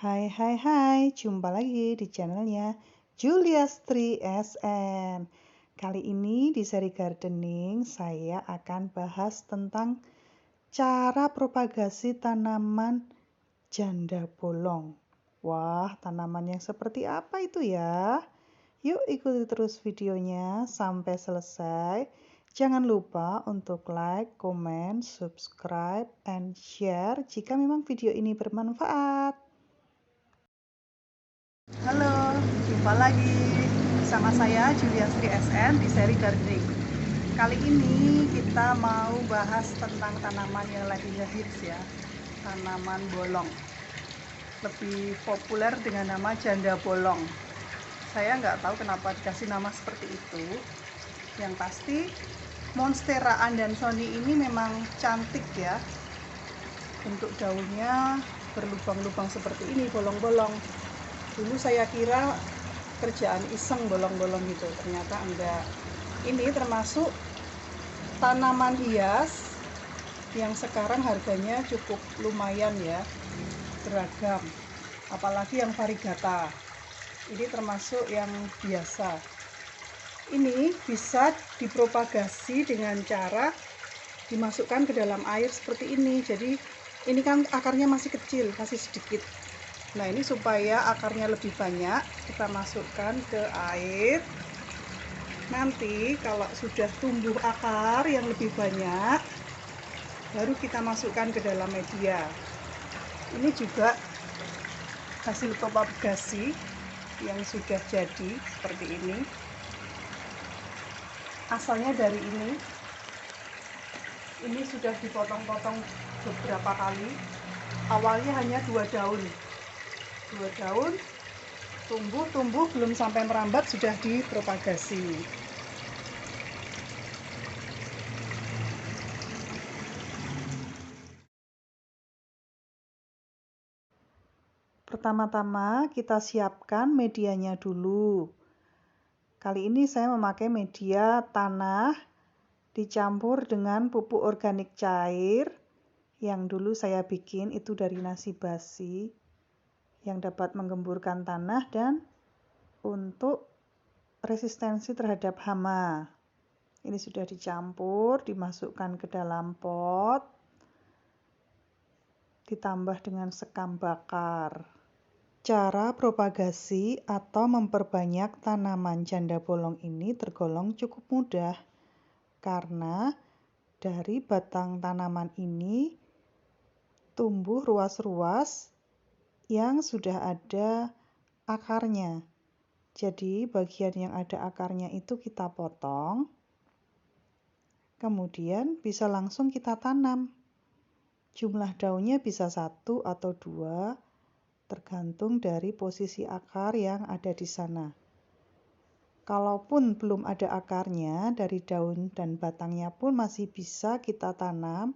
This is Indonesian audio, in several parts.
Hai, jumpa lagi di channelnya Juliastri SN. Kali ini di seri gardening saya akan bahas tentang cara propagasi tanaman janda bolong. Wah, tanaman yang seperti apa itu ya? Yuk ikuti terus videonya sampai selesai. Jangan lupa untuk like, comment, subscribe, and share jika memang video ini bermanfaat. Halo, jumpa lagi bersama saya Juliastri SN di seri gardening. Kali ini kita mau bahas tentang tanaman yang lagi ngehits ya, tanaman bolong. Lebih populer dengan nama janda bolong. Saya nggak tahu kenapa dikasih nama seperti itu. Yang pasti Monstera Andansoni ini memang cantik ya. Bentuk daunnya berlubang-lubang seperti ini, bolong-bolong. Dulu saya kira kerjaan iseng bolong-bolong gitu, ternyata enggak. Ini termasuk tanaman hias yang sekarang harganya cukup lumayan ya, beragam, apalagi yang variegata. Ini termasuk yang biasa. Ini bisa dipropagasi dengan cara dimasukkan ke dalam air seperti ini. Jadi ini kan akarnya masih kecil, masih sedikit. Nah, ini supaya akarnya lebih banyak, kita masukkan ke air. Nanti kalau sudah tumbuh akar yang lebih banyak, baru kita masukkan ke dalam media. Ini juga hasil propagasi yang sudah jadi seperti ini. Asalnya dari ini. Ini sudah dipotong-potong beberapa kali. Awalnya hanya 2 daun. 2 daun, tumbuh belum sampai merambat sudah dipropagasi. Pertama-tama kita siapkan medianya dulu. Kali ini saya memakai media tanah dicampur dengan pupuk organik cair yang dulu saya bikin itu dari nasi basi yang dapat menggemburkan tanah dan untuk resistensi terhadap hama. Ini sudah dicampur, dimasukkan ke dalam pot, ditambah dengan sekam bakar. Cara propagasi atau memperbanyak tanaman janda bolong ini tergolong cukup mudah karena dari batang tanaman ini tumbuh ruas-ruas yang sudah ada akarnya. Jadi bagian yang ada akarnya itu kita potong, kemudian bisa langsung kita tanam. Jumlah daunnya bisa 1 atau 2, tergantung dari posisi akar yang ada di sana. Kalaupun belum ada akarnya, dari daun dan batangnya pun masih bisa kita tanam,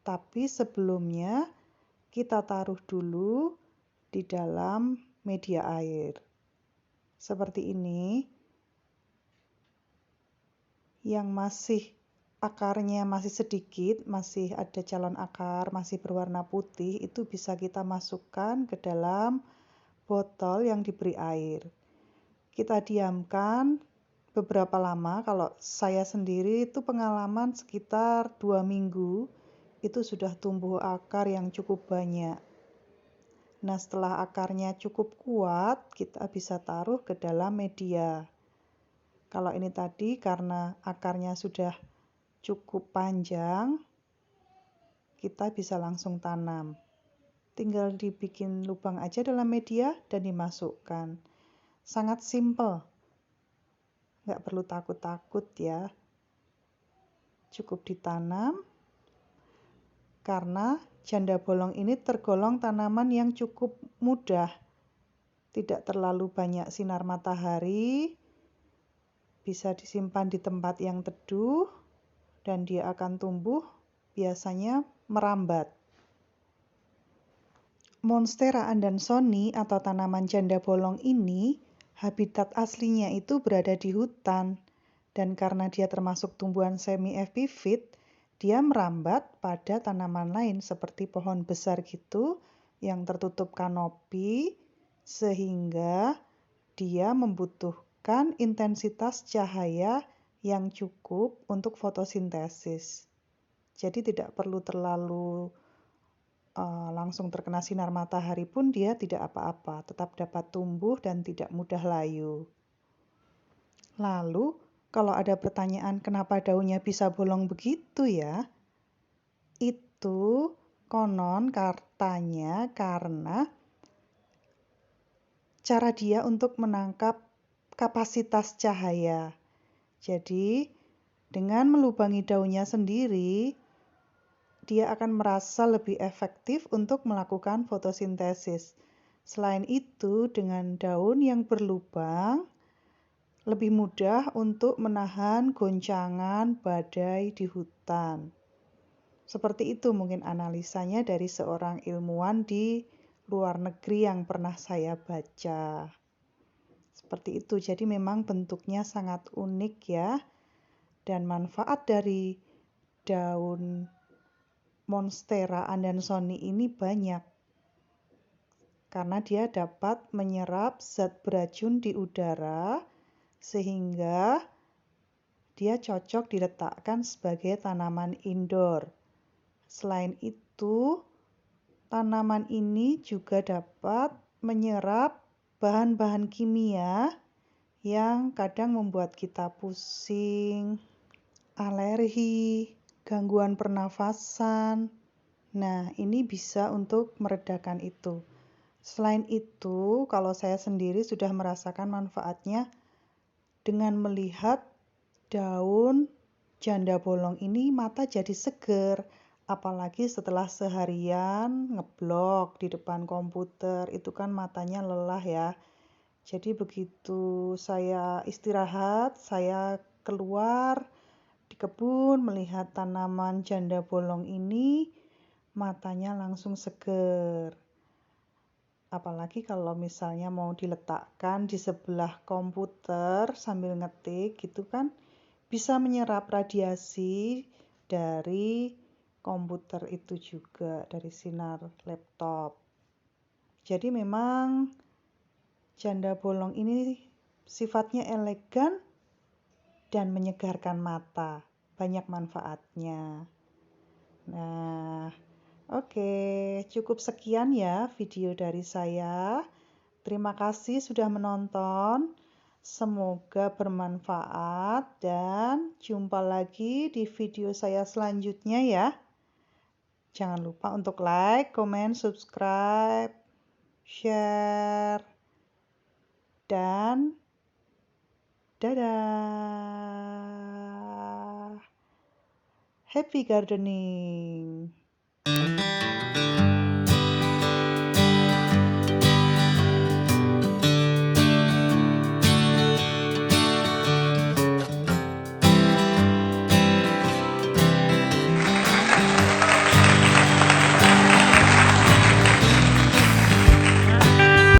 tapi sebelumnya kita taruh dulu di dalam media air. Seperti ini. Yang masih akarnya masih sedikit, masih ada calon akar, masih berwarna putih, itu bisa kita masukkan ke dalam botol yang diberi air. Kita diamkan beberapa lama. Kalau saya sendiri itu pengalaman sekitar 2 minggu, itu sudah tumbuh akar yang cukup banyak. Nah, setelah akarnya cukup kuat, kita bisa taruh ke dalam media. Kalau ini tadi karena akarnya sudah cukup panjang, kita bisa langsung tanam. Tinggal dibikin lubang aja dalam media dan dimasukkan. Sangat simple. Nggak perlu takut-takut ya. Cukup ditanam. Karena janda bolong ini tergolong tanaman yang cukup mudah. Tidak terlalu banyak sinar matahari. Bisa disimpan di tempat yang teduh. Dan dia akan tumbuh biasanya merambat. Monstera Andansoni atau tanaman janda bolong ini habitat aslinya itu berada di hutan dan karena dia termasuk tumbuhan semi-epifit, dia merambat pada tanaman lain seperti pohon besar gitu yang tertutup kanopi, sehingga dia membutuhkan intensitas cahaya yang cukup untuk fotosintesis. Jadi tidak perlu terlalu langsung terkena sinar matahari pun dia tidak apa-apa, tetap dapat tumbuh dan tidak mudah layu. Lalu, kalau ada pertanyaan kenapa daunnya bisa bolong begitu ya? Itu konon katanya karena cara dia untuk menangkap kapasitas cahaya. Jadi, dengan melubangi daunnya sendiri, dia akan merasa lebih efektif untuk melakukan fotosintesis. Selain itu, dengan daun yang berlubang, lebih mudah untuk menahan goncangan badai di hutan. Seperti itu mungkin analisanya dari seorang ilmuwan di luar negeri yang pernah saya baca. Seperti itu, jadi memang bentuknya sangat unik ya. Dan manfaat dari daun Monstera Adansonii ini banyak karena dia dapat menyerap zat beracun di udara sehingga dia cocok diletakkan sebagai tanaman indoor. Selain itu, tanaman ini juga dapat menyerap bahan-bahan kimia yang kadang membuat kita pusing, alergi, gangguan pernafasan. Nah, ini bisa untuk meredakan itu. Selain itu, kalau saya sendiri sudah merasakan manfaatnya dengan melihat daun janda bolong ini, mata jadi seger. Apalagi setelah seharian ngeblok di depan komputer, itu kan matanya lelah ya. Jadi begitu saya istirahat, saya keluar di kebun melihat tanaman janda bolong ini, matanya langsung seger. Apalagi kalau misalnya mau diletakkan di sebelah komputer sambil ngetik gitu kan, bisa menyerap radiasi dari komputer itu juga, dari sinar laptop. Jadi memang janda bolong ini sifatnya elegan dan menyegarkan mata, banyak manfaatnya. Nah, oke, cukup sekian ya video dari saya. Terima kasih sudah menonton. Semoga bermanfaat dan jumpa lagi di video saya selanjutnya ya. Jangan lupa untuk like, comment, subscribe, share, dan dadah. Happy gardening.